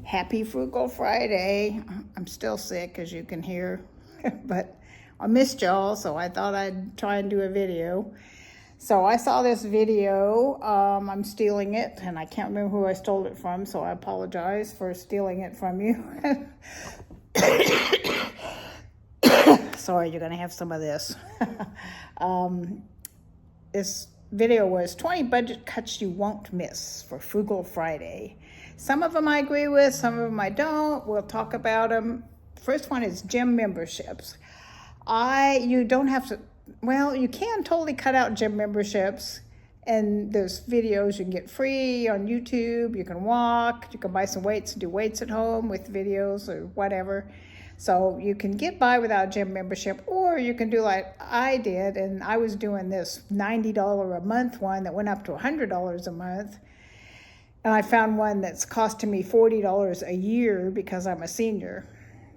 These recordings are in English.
Happy Frugal Friday. I'm still sick, as you can hear, but I missed y'all, so I thought I'd try and do a video. So I saw this video. I'm stealing it, and I can't remember who I stole it from, so I apologize for stealing it from you. Sorry, you're going to have some of this. This video was 20 budget cuts you won't miss for Frugal Friday. Some of them I agree with, some of them I don't. We'll talk about them. First one is gym memberships. You don't have to, well, you can totally cut out gym memberships, and there's videos you can get free on YouTube. You can walk, you can buy some weights and do weights at home with videos or whatever. So you can get by without gym membership, or you can do like I did, and I was doing this $90 a month one that went up to $100 a month. And I found one that's costing me $40 a year because I'm a senior.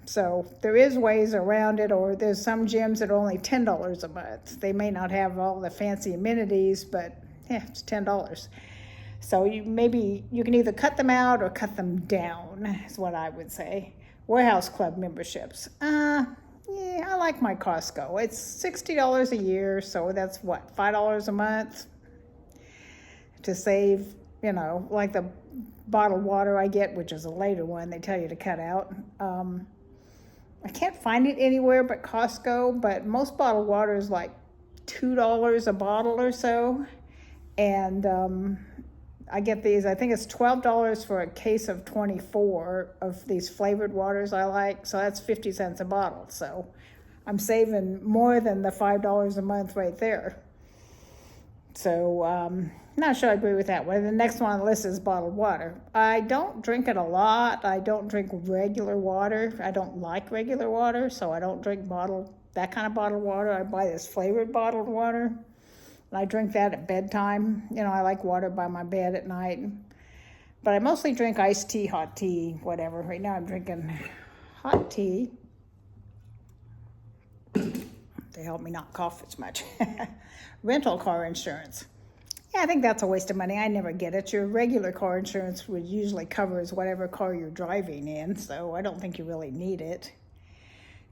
So there is ways around it, or there's some gyms that are only $10 a month. They may not have all the fancy amenities, but yeah, it's $10. So you can either cut them out or cut them down, is what I would say. Warehouse Club memberships. Yeah, I like my Costco. It's $60 a year, so that's what, $5 a month to save, like the bottled water I get, which is a later one, they tell you to cut out. I can't find it anywhere but Costco, but most bottled water is like $2 a bottle or so. And I get these, I think it's $12 for a case of 24 of these flavored waters I like. So that's 50 cents a bottle. So I'm saving more than the $5 a month right there. So not sure I agree with that one. The next one on the list is bottled water. I don't drink it a lot. I don't drink regular water. I don't like regular water, so I don't drink that kind of bottled water. I buy this flavored bottled water, and I drink that at bedtime. I like water by my bed at night. But I mostly drink iced tea, hot tea, whatever. Right now I'm drinking hot tea to help me not cough as much. Rental car insurance. Yeah, I think that's a waste of money. I never get it. Your regular car insurance would usually cover whatever car you're driving in, so I don't think you really need it.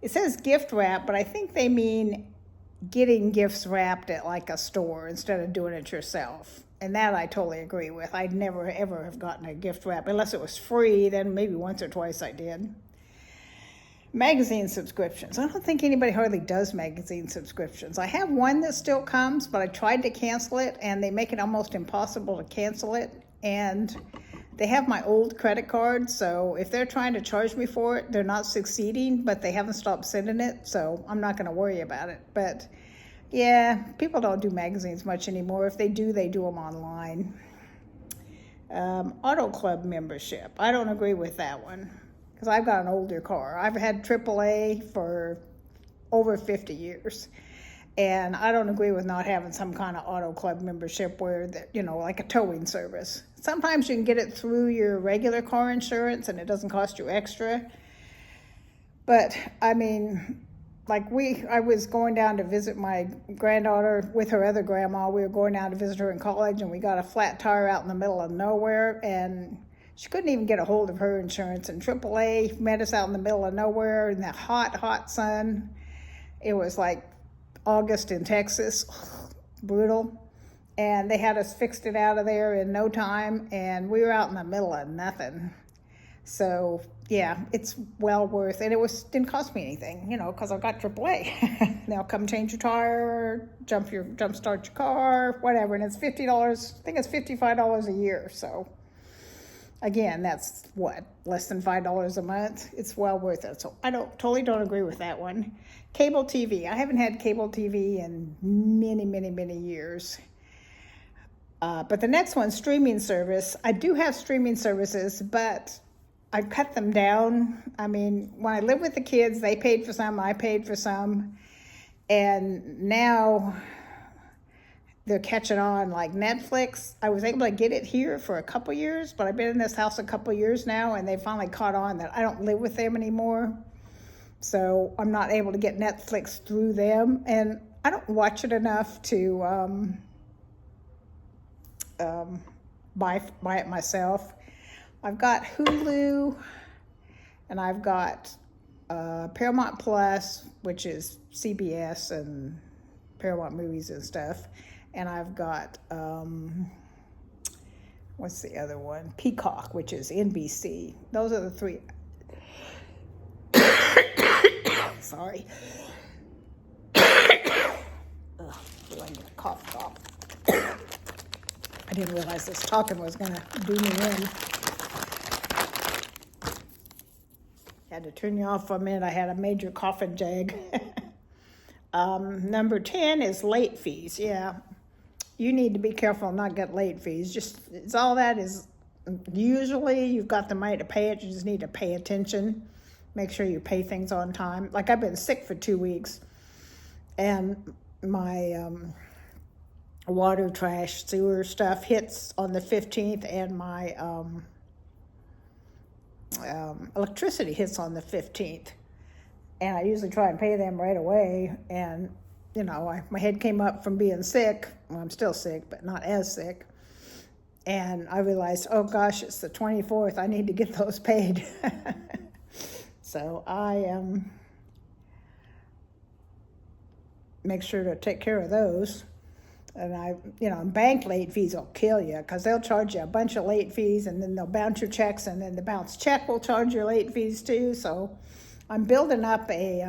It says gift wrap, but I think they mean getting gifts wrapped at like a store instead of doing it yourself. And that I totally agree with. I'd never ever have gotten a gift wrap unless it was free. Then maybe once or twice I did. Magazine subscriptions. I don't think anybody hardly does magazine subscriptions. I have one that still comes, but I tried to cancel it, and they make it almost impossible to cancel it. And they have my old credit card, so if they're trying to charge me for it, they're not succeeding, but they haven't stopped sending it, so I'm not going to worry about it. But yeah, people don't do magazines much anymore. If they do them online. Auto Club membership. I don't agree with that one, because I've got an older car. I've had AAA for over 50 years. And I don't agree with not having some kind of auto club membership where, like a towing service. Sometimes you can get it through your regular car insurance and it doesn't cost you extra. But, I was going down to visit my granddaughter with her other grandma. We were going down to visit her in college, and we got a flat tire out in the middle of nowhere, and she couldn't even get a hold of her insurance, and AAA met us out in the middle of nowhere in the hot, hot sun. It was like August in Texas, brutal. And they had us fixed it out of there in no time, and we were out in the middle of nothing. So yeah, it's well worth it. It didn't cost me anything, because I've got AAA. They'll come change your tire, jump start your car, whatever, and it's $50. I think it's $55 a year, so. Again, that's less than $5 a month. It's well worth it. So I totally don't agree with that one. Cable TV. I haven't had cable TV in many, many, many years. But the next one, streaming service. I do have streaming services, but I've cut them down. When I lived with the kids, they paid for some, I paid for some. And now they're catching on, like Netflix. I was able to get it here for a couple years, but I've been in this house a couple years now, and they finally caught on that I don't live with them anymore. So I'm not able to get Netflix through them, and I don't watch it enough to buy it myself. I've got Hulu, and I've got Paramount Plus, which is CBS and Paramount Movies and stuff. And I've got, what's the other one? Peacock, which is NBC. Those are the three. Sorry. Ugh, I need a cough. I didn't realize this talking was going to do me in. Had to turn you off for a minute. I had a major coughing jag. Number 10 is late fees. Yeah, you need to be careful and not get late fees. It's all that is. Usually you've got the money to pay it. You just need to pay attention. Make sure you pay things on time. Like, I've been sick for 2 weeks, and my water, trash, sewer stuff hits on the 15th, and my electricity hits on the 15th. And I usually try and pay them right away. And, my head came up from being sick. Well, I'm still sick, but not as sick. And I realized, oh gosh, it's the 24th. I need to get those paid. So I make sure to take care of those. And bank late fees will kill you, because they'll charge you a bunch of late fees, and then they'll bounce your checks, and then the bounce check will charge your late fees too. So I'm building up a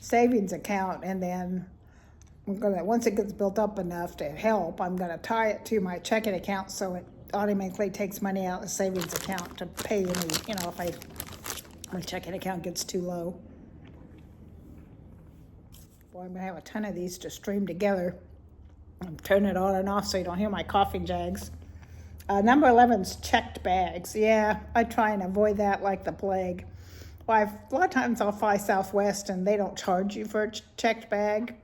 savings account, and then once it gets built up enough to help, I'm gonna tie it to my checking account so it automatically takes money out of the savings account to pay any, if my checking account gets too low. Boy, I'm gonna have a ton of these to stream together. I'm turning it on and off so you don't hear my coughing jags. Number 11 is checked bags. Yeah, I try and avoid that like the plague. Well, a lot of times I'll fly Southwest and they don't charge you for a checked bag.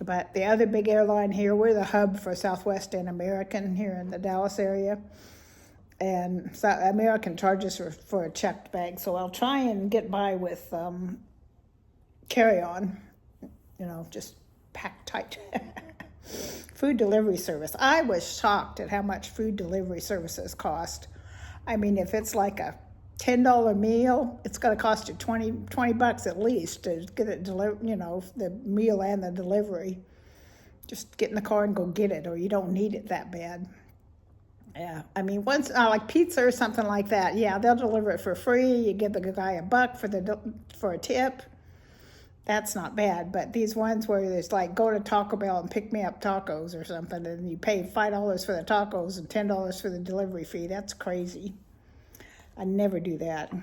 But the other big airline here, we're the hub for Southwest and American here in the Dallas area. And so American charges for a checked bag. So I'll try and get by with carry-on, just packed tight. Food delivery service. I was shocked at how much food delivery services cost. I mean, if it's like a $10 meal, it's going to cost you $20 at least to get it delivered, the meal and the delivery. Just get in the car and go get it, or you don't need it that bad. Yeah, I mean, once like pizza or something like that, yeah, they'll deliver it for free. You give the guy $1 for a tip. That's not bad. But these ones where it's like, go to Taco Bell and pick me up tacos or something, and you pay $5 for the tacos and $10 for the delivery fee. That's crazy. I never do that.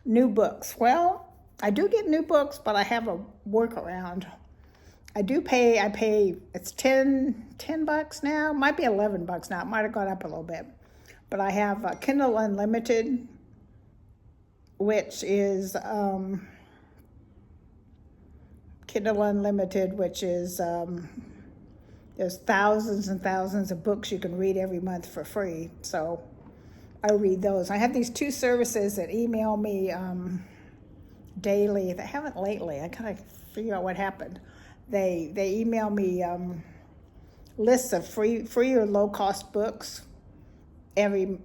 New books. Well, I do get new books, but I have a workaround. I pay, it's $10 now. Might be $11 now. It might have gone up a little bit. But I have Kindle Unlimited, which is there's thousands and thousands of books you can read every month for free. So I read those. I have these two services that email me daily. They haven't lately. I kind of figure out what happened. They email me lists of free or low cost books every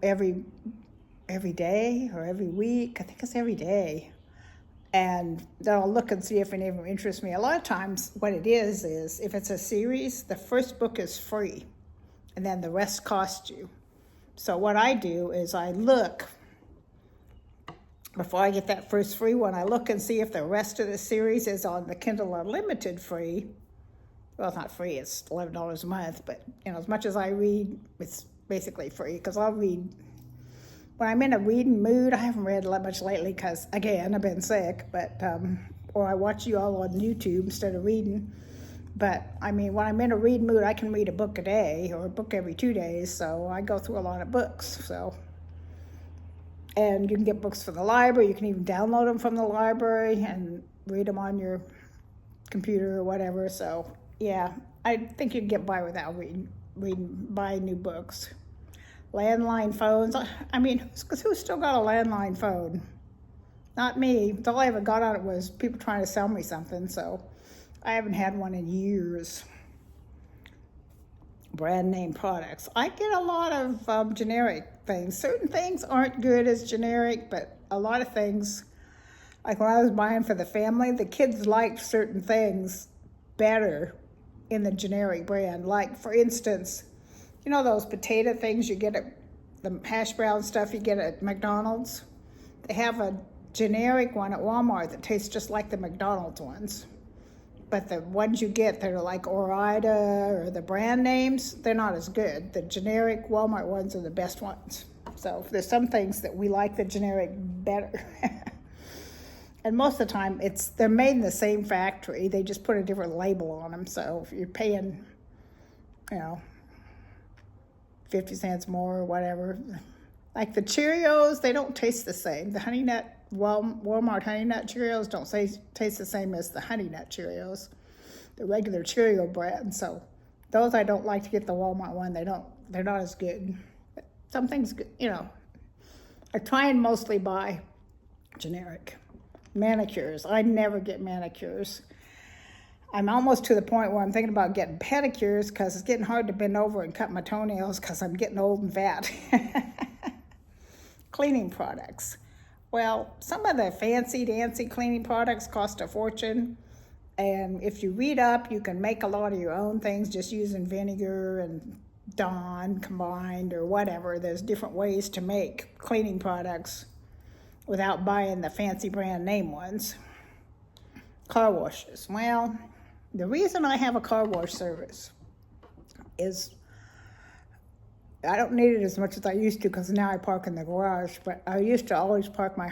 day or every week. I think it's every day. And then I'll look and see if any of them interest me. A lot of times what it is if it's a series, the first book is free, and then the rest costs you. So what I do is I look, before I get that first free one, I look and see if the rest of the series is on the Kindle Unlimited free. Well, it's not free, it's $11 a month, but as much as I read, it's basically free, because I'll read. When I'm in a reading mood, I haven't read that much lately because, again, I've been sick, but or I watch you all on YouTube instead of reading. But, I mean, when I'm in a reading mood, I can read a book a day or a book every 2 days, so I go through a lot of books. And you can get books from the library. You can even download them from the library and read them on your computer or whatever. So, yeah, I think you can get by without buying new books. Landline phones. I mean, who's still got a landline phone? Not me. All I ever got on it was people trying to sell me something, so I haven't had one in years. Brand name products. I get a lot of generic things. Certain things aren't good as generic, but a lot of things, like when I was buying for the family, the kids liked certain things better in the generic brand. Like, for instance, you know those potato things you get at the hash brown stuff you get at McDonald's? They have a generic one at Walmart that tastes just like the McDonald's ones. But the ones you get that are like Ore-Ida or the brand names, they're not as good. The generic Walmart ones are the best ones. So there's some things that we like the generic better. And most of the time, they're made in the same factory. They just put a different label on them. So if you're paying, 50 cents more or whatever. Like the Cheerios, they don't taste the same. The Honey Nut, Walmart Honey Nut Cheerios don't taste the same as the Honey Nut Cheerios, the regular Cheerio brand. So those I don't like to get the Walmart one. They're not as good. But some things, I try and mostly buy generic. Manicures, I never get manicures. I'm almost to the point where I'm thinking about getting pedicures because it's getting hard to bend over and cut my toenails because I'm getting old and fat. Cleaning products. Well, some of the fancy-dancy cleaning products cost a fortune. And if you read up, you can make a lot of your own things just using vinegar and Dawn combined or whatever. There's different ways to make cleaning products without buying the fancy brand name ones. Car washes. Well, the reason I have a car wash service is I don't need it as much as I used to because now I park in the garage, but I used to always park my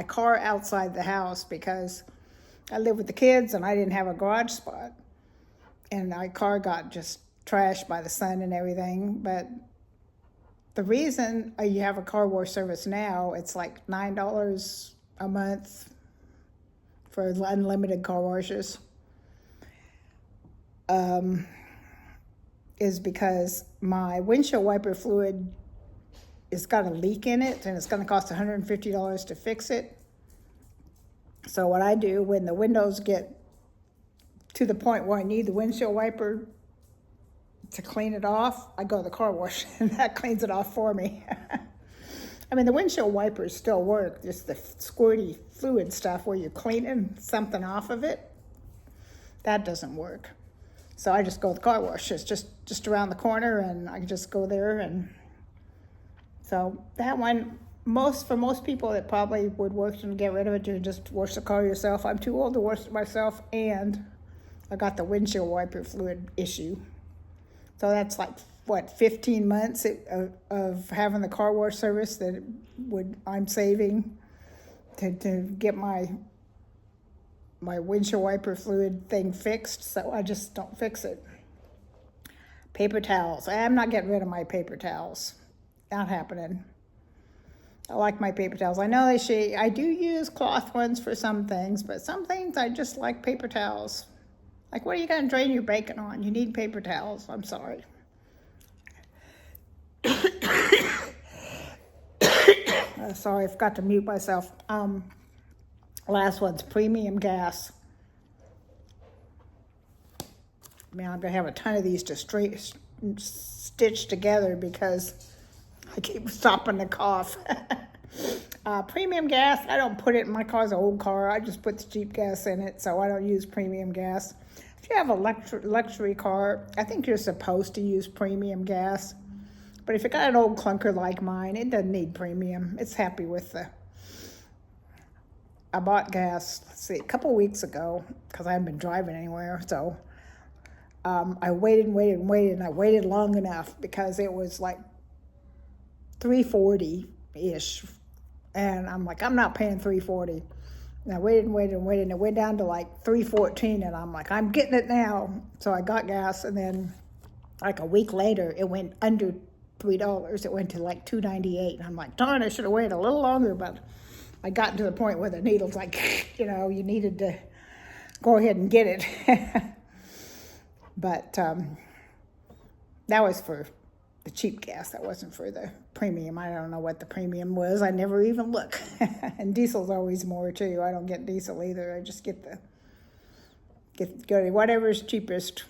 car outside the house because I live with the kids and I didn't have a garage spot. And my car got just trashed by the sun and everything, but the reason you have a car wash service now, it's like $9 a month for unlimited car washes, is because my windshield wiper fluid has got a leak in it, and it's going to cost $150 to fix it. So what I do when the windows get to the point where I need the windshield wiper to clean it off, I go to the car wash, and that cleans it off for me. I mean, the windshield wipers still work, just the squirty fluid stuff where you're cleaning something off of it, that doesn't work. So I just go to the car wash. It's just around the corner, and I can just go there. And so that one, for most people, it probably would work to get rid of it. You just wash the car yourself. I'm too old to wash it myself, and I got the windshield wiper fluid issue. So that's like, 15 months of having the car wash service that I'm saving to get my windshield wiper fluid thing fixed, so I just don't fix it. Paper towels. I'm not getting rid of my paper towels. Not happening. I like my paper towels. I know I do use cloth ones for some things, but some things I just like paper towels. Like, what are you going to drain your bacon on? You need paper towels. I'm sorry. Sorry, I forgot to mute myself. Last one's premium gas. Man, I'm going to have a ton of these to stitch together because I keep stopping to cough. Premium gas, I don't put it in my car's an old car. I just put the cheap gas in it, so I don't use premium gas. If you have a luxury car, I think you're supposed to use premium gas. But if you got an old clunker like mine, it doesn't need premium. It's happy with I bought gas, a couple weeks ago, because I hadn't been driving anywhere. So I waited, and I waited long enough because it was like $3.40-ish. And I'm like, I'm not paying $3.40. And I waited, and it went down to like $3.14. And I'm like, I'm getting it now. So I got gas, and then like a week later, it went under $3. It went to like $2.98. And I'm like, darn, I should have waited a little longer, but I got to the point where the needle's like, you needed to go ahead and get it. But that was for the cheap gas. That wasn't for the premium. I don't know what the premium was. I never even look. And diesel's always more too. I don't get diesel either. I just get go to whatever's cheapest.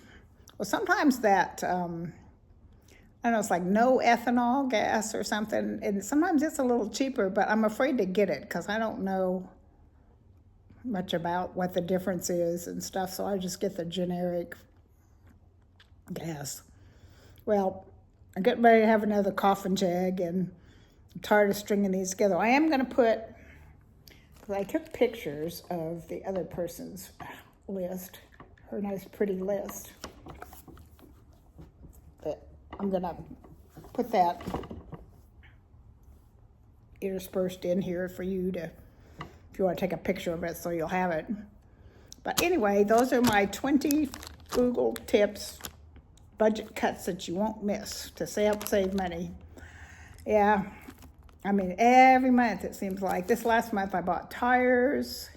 Well, sometimes that, I don't know, it's like no ethanol gas or something. And sometimes it's a little cheaper, but I'm afraid to get it because I don't know much about what the difference is and stuff. So I just get the generic gas. Well, I'm getting ready to have another coffin jag, and I'm tired of stringing these together. I am going to put, because I took pictures of the other person's list, her nice pretty list. But I'm going to put that interspersed in here for you to, if you want to take a picture of it so you'll have it. But anyway, those are my 20 frugal tips, budget cuts that you won't miss to save money. Yeah, I mean, every month it seems like. This last month I bought tires,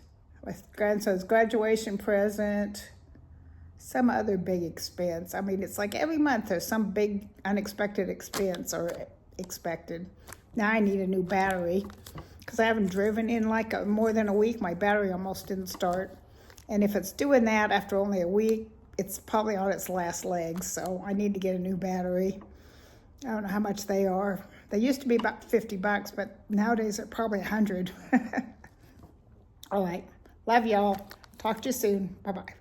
my grandson's graduation present, some other big expense. I mean, it's like every month there's some big unexpected expense or expected. Now I need a new battery because I haven't driven in like more than a week. My battery almost didn't start. And if it's doing that after only a week, it's probably on its last legs. So I need to get a new battery. I don't know how much they are. They used to be about $50, but nowadays they're probably 100. All right. Love y'all. Talk to you soon. Bye-bye.